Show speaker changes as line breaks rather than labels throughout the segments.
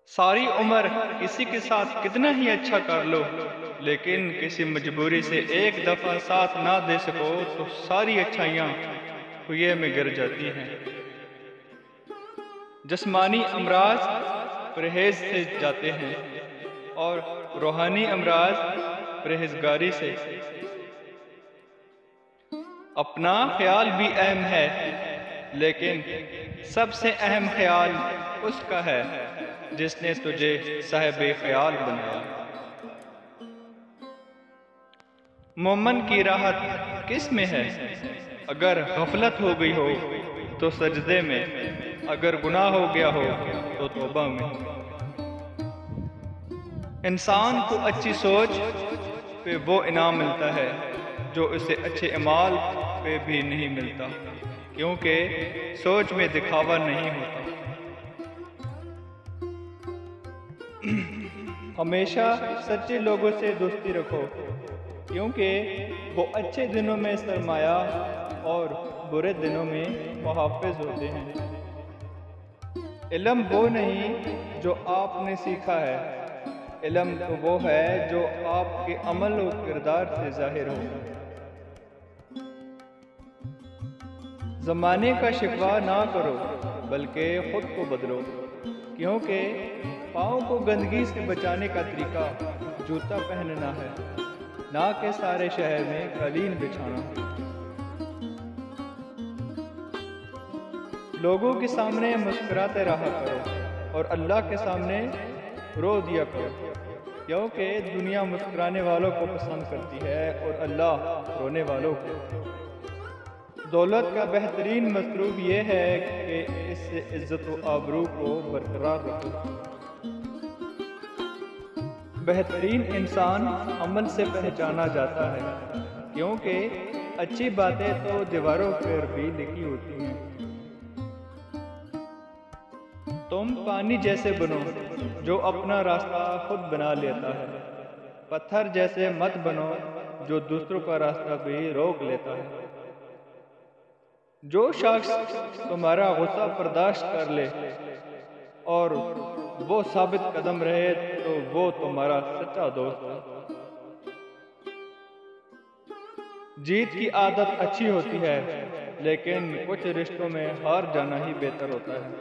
सारी उम्र किसी के साथ कितना ही अच्छा कर लो, लेकिन किसी मजबूरी से एक दफा साथ ना दे सको तो सारी अच्छाइयाँ कुएं में गिर जाती हैं। जिस्मानी अमराज परहेज से जाते हैं और रूहानी अमराज परहेजगारी से। अपना ख्याल भी अहम है, लेकिन सबसे अहम ख्याल उसका है जिसने तुझे साहिब ख्याल बनाया। मोमन की राहत किस में है? अगर गफलत हो गई हो तो सजदे में, अगर गुनाह हो गया हो तो तौबा में। इंसान को अच्छी सोच पे वो इनाम मिलता है जो उसे अच्छे अमाल पे भी नहीं मिलता, क्योंकि सोच में दिखावा नहीं होता। हमेशा सच्चे लोगों से दोस्ती रखो, क्योंकि वो अच्छे दिनों में सरमाया और बुरे दिनों में मुहाफिज होते हैं। इल्म वो नहीं जो आपने सीखा है, इल्म तो वो है जो आपके अमल और किरदार से जाहिर हो। ज़माने का शिकवा ना करो, बल्कि खुद को बदलो, क्योंकि पाँव को गंदगी से बचाने का तरीका जूता पहनना है, ना कि सारे शहर में कालीन बिछाना। लोगों के सामने मुस्कुराते रहा करो और अल्लाह के सामने रो दिया करो, क्योंकि दुनिया मुस्कुराने वालों को पसंद करती है और अल्लाह रोने वालों को। दौलत का बेहतरीन मसरूफ ये है कि इससे इज्जत व आबरू को बरकरार रखो। बेहतरीन इंसान अमल से पहचाना जाता है, क्योंकि अच्छी बातें तो दीवारों पर भी लिखी होती हैं। तुम पानी जैसे बनो जो अपना रास्ता खुद बना लेता है, पत्थर जैसे मत बनो जो दूसरों का रास्ता भी रोक लेता है। जो शख्स तुम्हारा गुस्सा बर्दाश्त कर ले और वो साबित कदम रहे तो वो तुम्हारा सच्चा दोस्त है। जीत की आदत अच्छी होती है, लेकिन कुछ रिश्तों में हार जाना ही बेहतर होता है।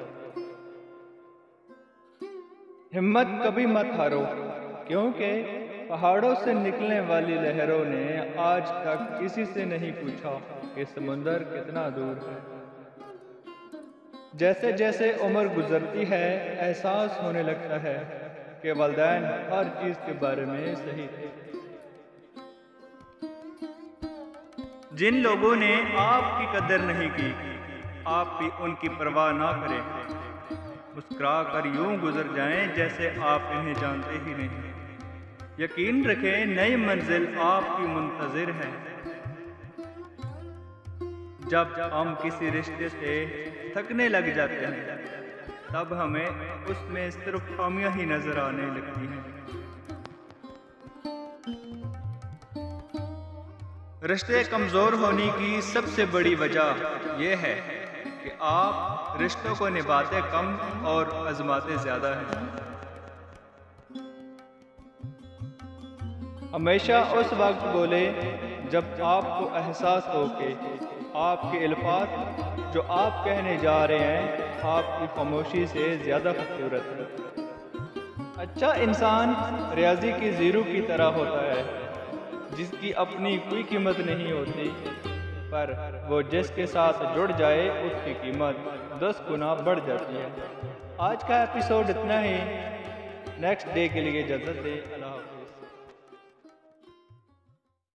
हिम्मत कभी मत हारो, क्योंकि पहाड़ों से निकलने वाली लहरों ने आज तक किसी से नहीं पूछा कि समुंदर कितना दूर है। जैसे जैसे उम्र गुजरती है, एहसास होने लगता है कि वालिदैन हर चीज के बारे में सही थे। जिन लोगों ने आपकी कदर नहीं की, आप भी उनकी परवाह ना करें। मुस्कुरा कर यूं गुजर जाएं जैसे आप इन्हें जानते ही नहीं। यकीन रखें, नई मंजिल आपकी मुंतजिर है। जब हम किसी रिश्ते से थकने लग जाते हैं, तब हमें उसमें सिर्फ खामियां ही नजर आने लगती हैं। रिश्ते कमजोर होने की सबसे बड़ी वजह यह है कि आप रिश्तों को निभाते कम और आजमाते ज्यादा हैं। हमेशा उस वक्त बोले जब आपको एहसास हो कि आपके अल्फाज जो आप कहने जा रहे हैं आपकी खामोशी से ज्यादा खूबसूरत है। अच्छा इंसान रियाजी की जीरो की तरह होता है, जिसकी अपनी कोई कीमत नहीं होती, पर वो जिसके साथ जुड़ जाए उसकी कीमत 10 गुना बढ़ जाती है। आज का एपिसोड इतना ही। नेक्स्ट डे के लिए इजाज़त दें।